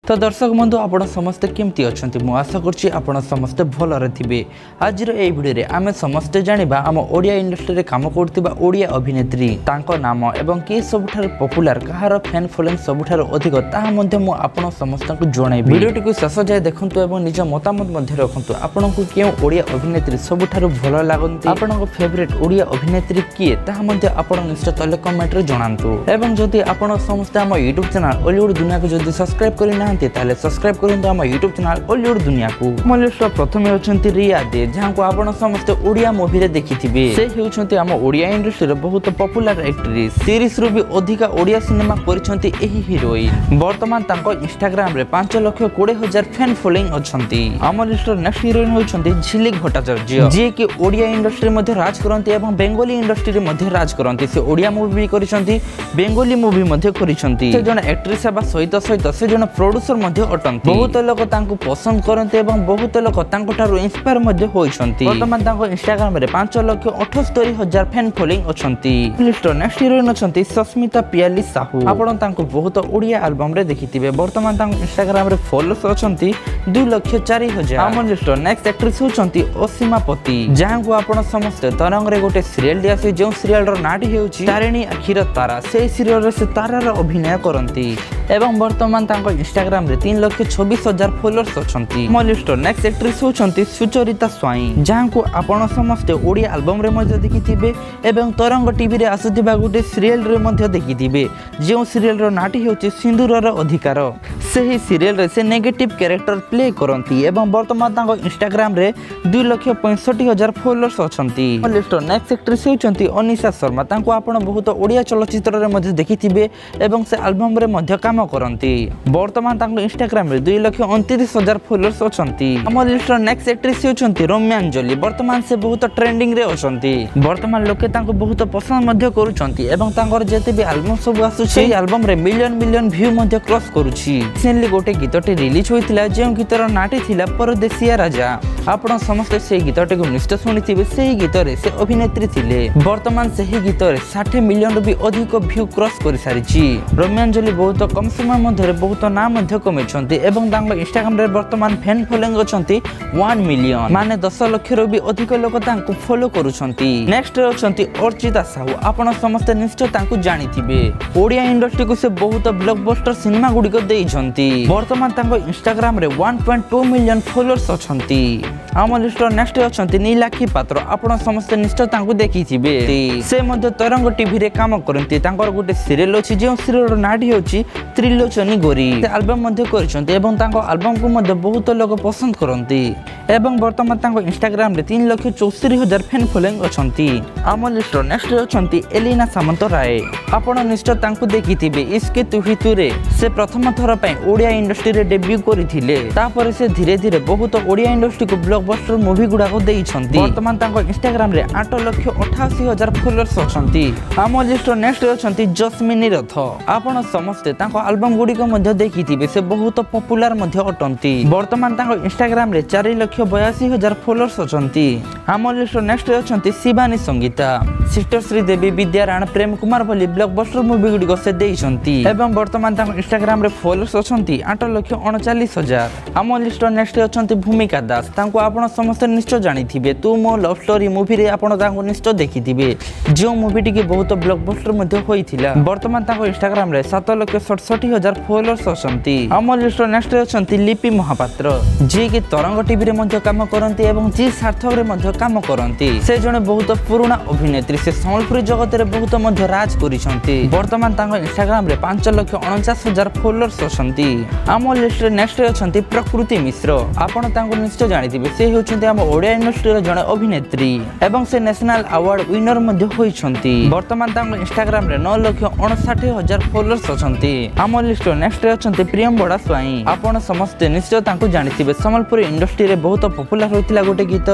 तो दर्शक बंधु आप समस्ते केमती अच्छा आशा करुँची आप समस्ते भलरे थे। आज ये भिडियो आम समस्ते जाना आम ओडिया इंडस्ट्री काम करिया अभिनेत्री नाम एवं किए सबुठार पपुलार कहार फैन फॉलोइंग सबुठार अधिक ताकि समस्त जन भिडियो को शेष जाए देखूँ और निज मतामत रखु आपन को क्यों ओडिया अभिनेत्री सबुठार भल लगती आपन फेवरेट ओडिया अभिनेत्री किए आप निश्चय तले कमेंट जनातु एवं जदि आप समस्ते आम यूट्यूब चैनल ओलीवुड दुनिया को जदि सब्सक्राइब करना ताले सब्सक्राइब करंतु हम यूट्यूब चैनल ओलीवुड दुनिया को। मो लिस्ट प्रथमे अछंती रिया दे जहां को आपण समस्त ओडिया मूवी रे देखिथिबे। से हेउछंती हम ओडिया इंडस्ट्री रे बहुत पॉपुलर एक्ट्रेस सीरीज रु भी अधिका ओडिया सिनेमा करिसंती एही हीरोइन। वर्तमान तांको इंस्टाग्राम रे 5,20,000 फैन फॉलोइंग अछंती। हम लिस्ट नेक्स्ट हीरोइन होउछंती झिलिक भट्टाचार्य जे कि ओडिया इंडस्ट्री मध्ये राज करंती एवं बेंगोली इंडस्ट्री रे मध्ये राज करंती। से ओडिया मूवी भी करिसंती बेंगोली मूवी मध्ये करिसंती। से जण एक्ट्रेस बा सहित से जण प्रोड्यूसर अटंती। बहुत लोग तांको पसंद करते एवं बहुत लोग तांको ठारो इंस्पायर मध्ये होइछंती। वर्तमान तांको इंस्टाग्राम रे 5,78,000 फैन फॉलोइंग अछंती। लिस्ट नेक्स्ट हीरोइन अछंती सस्मिता पियाली साहू। आपण तांको बहुत ओडिया एल्बम रे देखिथिबे। वर्तमान तांको इंस्टाग्राम रे फॉलोअर्स अछंती 2,04,000। हम लिस्ट नेक्स्ट एक्ट्रेस होचंती असीमा पति जहां को आपण समस्त तरंग रे गोटे सीरियल दियासी जो सीरियल रो नाटी हेउची तारिणी आखिर तारा। से सीरियल रे से तारा रो अभिनय करंती एवं वर्तमान तांको इंस्टाग्राम रे 3,26,000 फॉलोअर्स अछंती। मो लिस्ट नेक्स्ट एक्ट्रेस होचंती सुचरिता स्वाई जहां को आपण समस्त ओडिया एल्बम रे मध्ये देखिथिबे एवं तरंग टीवी रे आसुथिबा गुटे सीरियल रे मध्ये देखिथिबे जो सीरियल रो नाटी हेउची सिंदूर रो अधिकार। सेही सीरियल रे से नेगेटिव कैरेक्टर प्ले करंती एवं वर्तमान तांको इंस्टाग्राम रे 2,65,000 फॉलोअर्स अछंती। मो लिस्ट नेक्स्ट एक्ट्रेस होचंती अनिशा शर्मा तांको आपण बहुत ओडिया चलचित्र रे मध्ये देखिथिबे एवं से एल्बम रे मध्ये काम करंती। वर्तमान तांको इंस्टाग्राम रे 2,29,000 फॉलोअर्स अछंती। हम लिस्ट नेक्स्ट एक्ट्रेस होचंती रम्यांजलि। वर्तमान से बहुत ट्रेंडिंग रे अछंती। वर्तमान लोके तांको बहुत पसंद मध्ये करूछंती एवं तांकर जेते भी एल्बम सब आसुछि एल्बम रे मिलियन व्यू मध्ये क्रॉस करूछि। रिसेंटली गोटे गीतटी रिलीज होइतिला जे गीतर नाटी थिला परदेसिया राजा। आपण समस्त से गीतटी को निश्चय सुनिथिबे। सेही गीत रे से अभिनेत्री थिले। वर्तमान सेही गीत रे 60 मिलियन भी अधिक व्यू क्रॉस करि सारिछि। रम्यांजलि बहुत कम समय मध्ये बहुत नाम मध्ये कमेछंती एवं तांको इंस्टाग्राम रे वर्तमान फैन फॉलोइंग अछंती 1 मिलियन माने 10 लाख रो भी अधिक लोक तांको फॉलो करूछंती। नेक्स्ट अछंती अर्चिता साहू। आपण समस्त निश्चय तांको जानिथिबे। ओडिया इंडस्ट्री को से बहुत ब्लॉकबस्टर सिनेमा गुडी को देइछंती। वर्तमान तांको इंस्टाग्राम रे 1.2 मिलियन फॉलोअर्स अछंती। हम लिस्ट नेक्स्ट अछंती नीलाक्षी पात्र। आपण समस्त निश्चय तांको देखिथिबे। से मध्ये तरंग टीवी रे काम करंती। तांकर गुटे सीरियल अछि जे सीरियल रो नाडी होछि त्रिलोचनी गोरी। से एल्बम मध्ये करिसंती एवं तांको एल्बम को मध्ये बहुत लोग पसंद करंती एवं वर्तमान तांको इंस्टाग्राम रे 3,64,000 फैन फॉलोइंग अछंती। हम लिस्ट नेक्स्ट अछंती एलिना सामंतराय। आपण निश्चय तांको देखिथिबे इसके तुही तुरे। से प्रथम थर पय ओडिया इंडस्ट्री रे डेब्यू करिथिले। तापर से धीरे धीरे बहुत ओडिया इंडस्ट्री को ब्लॉकबस्टर मूवी गुडा को देइछंती। वर्तमान तांको इंस्टाग्राम रे 8,88,000 फॉलोअर्स अछंती। हम लिस्ट नेक्स्ट अछंती जस्मिनी रथ। आपण समस्त तांको एल्बम गुडी को मध्ये देखिथिबे। से बहुत पॉपुलर मध्ये अटंती। वर्तमान तांको इंस्टाग्राम रे 4,82,000 फॉलोअर्स अछंती। हम लिस्ट नेक्स्ट अछंती शिवानी संगीता। सिस्टर श्रीदेवी विद्यारायण प्रेम कुमार भली ब्लॉकबस्टर मूवी गुडी को से देइछंती एवं वर्तमान तांको इंस्टाग्राम रे फॉलोअर्स अछंती 8,39,000। हम लिस्ट नेक्स्ट अछंती भूमिका दास। तांको आपण समस्त निश्चय जानिथिबे। तू मो लव स्टोरी मूवी रे आपण तांको निश्चय देखिथिबे जो मूवी टी के बहुत ब्लॉकबस्टर मध्ये होइथिला। वर्तमान तांको इंस्टाग्राम रे 7,67,000 फॉलोअर्स अछंती। हम लिस्ट नेक्स्ट अछंती लिपि महापात्र जे कि तरंग टीवी रे मध्ये काम करंती एवं जी सार्थक रे मध्ये काम करंती। से जने बहुत पुराना अभिनेत्री। से संबलपुरी जगत रे बहुत मध्ये राज करिसंती। वर्तमान तांको इंस्टाग्राम रे 5,49,000 फॉलोअर्स अछंती। हम लिस्ट नेक्स्ट अछंती प्रकृति मिश्र। आपण तांको निश्चय जानिथिबे। से होचंती हम ओडिया इंडस्ट्री रे जने अभिनेत्री एवं से नेशनल अवार्ड विनर मध्ये होइछंती। वर्तमान तांको इंस्टाग्राम रे 9,59,000 फॉलोअर्स अछंती। हम लिस्ट नेक्स्ट अछंती प्रियम बड़ा स्वाई। आपण समस्त निश्चय तांको जानिथिबे। संबलपुरी इंडस्ट्री रे बहुत पॉपुलर होइतिला गोटे गीत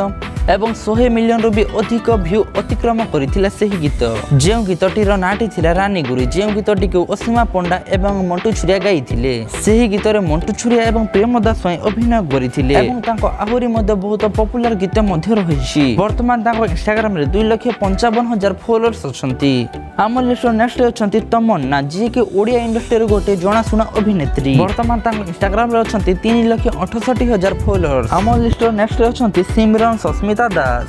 एवं 100 मिलियन रु भी अधिक व्यू अतिक्रम करथिला सही गीत जे गीतटीर नाटी थिला रानी गुरी जे गीतटी को असीमा पंडा एवं मंटू छुरिया गाइथिले सही गीत रे मंटू छुरिया एवं प्रेम दास अभिनय करथिले एवं तांको आहुरी मध्ये बहुत पॉपुलर गीत मध्ये रहिछि वर्तमान तांको इंस्टाग्राम रे 2,55,000 फॉलोअर्स अछंती आम लिस्ट नेक्स्ट अछंती तमन्ना जी के ओडिया इंडस्ट्री रे गोटे जणासुना अभिनेत्री वर्तमान तांको इंस्टाग्राम रे अछंती 3,68,000 फॉलोअर्स आम लिस्ट नेक्स्ट अछंती सिमरन सस्मिता दास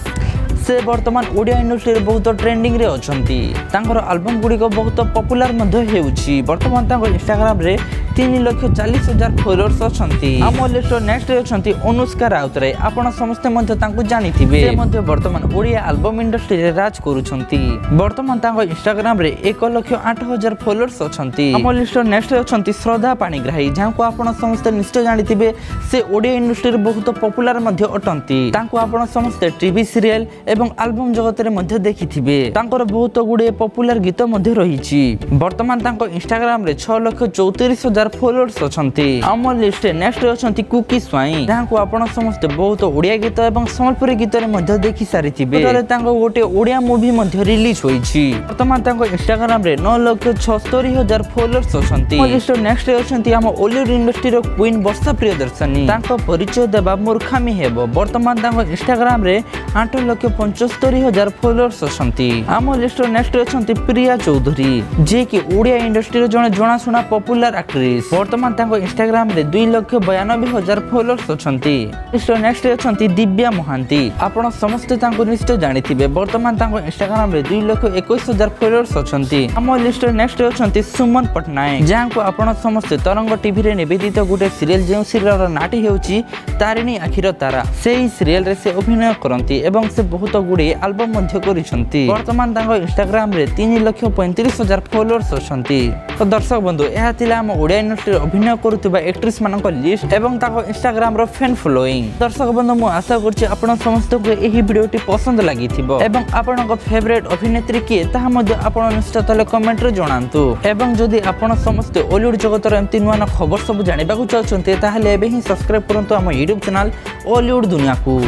से वर्तमान ओडिया इंडस्ट्री बहुत ट्रेंडिंग रे अछंती तांकर एल्बम गुडी को बहुत पॉपुलर मध्ये हेउछि वर्तमान तांकर इंस्टाग्राम रे 3,40,000 फॉलोअर्स अछंती आम लिस्ट नेक्स्ट अछंती अनुष्का राउतराय आपण समस्त मध्ये तांको जानिथिबे से मध्ये वर्तमान ओडिया एल्बम इंडस्ट्री रे राज करूछंती वर्तमान तांको इंस्टाग्राम रे 1,08,000 फॉलोअर्स अछंती आम लिस्ट नेक्स्ट अछंती श्रद्धा पाणिग्राही जाको आपण समस्त निश्चय जानिथिबे से ओडिया इंडस्ट्री रे बहुत पॉपुलर मध्ये अटंती तांको आपण समस्त टीवी सीरियल एवं एल्बम जगत रे मध्ये देखिथिबे तांकर बहुत गुडे पॉपुलर गीत मध्ये रहिछि वर्तमान तांको इंस्टाग्राम रे 6,34,000 फॉलोअर्स अछंती आम लिस्ट नेक्स्ट अछंती कुकी स्वाई तांको आपण समस्त बहुत ओडिया गीत एवं संबलपुरी गीत रे मध्ये देखि सारिथिबे तरे तांको गोटे ओडिया मूवी मध्ये रिलीज होइछि वर्तमान तांको इंस्टाग्राम रे 9,76,000 फॉलोअर्स अछंती आम लिस्ट नेक्स्ट अछंती आम बॉलीवुड इंडस्ट्री रो क्वीन वर्षा प्रियदर्शनी तांको परिचय देबा मूर्खामी हेबो वर्तमान तांको इंस्टाग्राम रे 8,75,000 फॉलोअर्स अछंती आम लिस्ट नेक्स्ट अछंती प्रिया चौधरी जे कि ओडिया इंडस्ट्री रो जने जणासुना पॉपुलर एक्ट्रेस वर्तमान तांको इंस्टाग्राम रे 2,92,000 फॉलोअर्स अछंती लिस्ट नेक्स्ट अछंती दिव्या महांती आपण समस्त तांको निश्चय जानिथिबे वर्तमान तांको इंस्टाग्राम रे 2,21,000 फॉलोअर्स अछंती आम लिस्ट नेक्स्ट अछंती सुमन पटनायक जाको आपण समस्त तरंग टीवी रे निवेदित गुटे सीरियल जे सीरियल रो नाटी हेउची तारिणी आखिर तारा सेही सीरियल रे से अभिनय करंती एवं से बहुत गुडी एल्बम मध्ये करिसंती वर्तमान तांको इंस्टाग्राम रे 3,35,000 फॉलोअर्स अछंती तो दर्शक बंधु एहा थिला हम ओडिया इंडस्ट्री अभिनय करूतबा एक्ट्रेस मानक लिस्ट एवं ताको इंस्टाग्राम रो फैन फॉलोइंग दर्शक बंधु मु आशा करछि आपण समस्त को एही वीडियोटी पसंद लागिथिबो एवं आपनक फेवरेट अभिनेत्री के ताहा मध्ये आपण निश्चित तले कमेंट रे जणांतु एवं जदि आपण समस्त बॉलीवुड जगत रो एम्ति नुवा खबर सब जानिबा को चाहछन्ते ताहाले एबे ही सब्सक्राइब करंतु हम YouTube चैनल बॉलीवुड दुनिया को।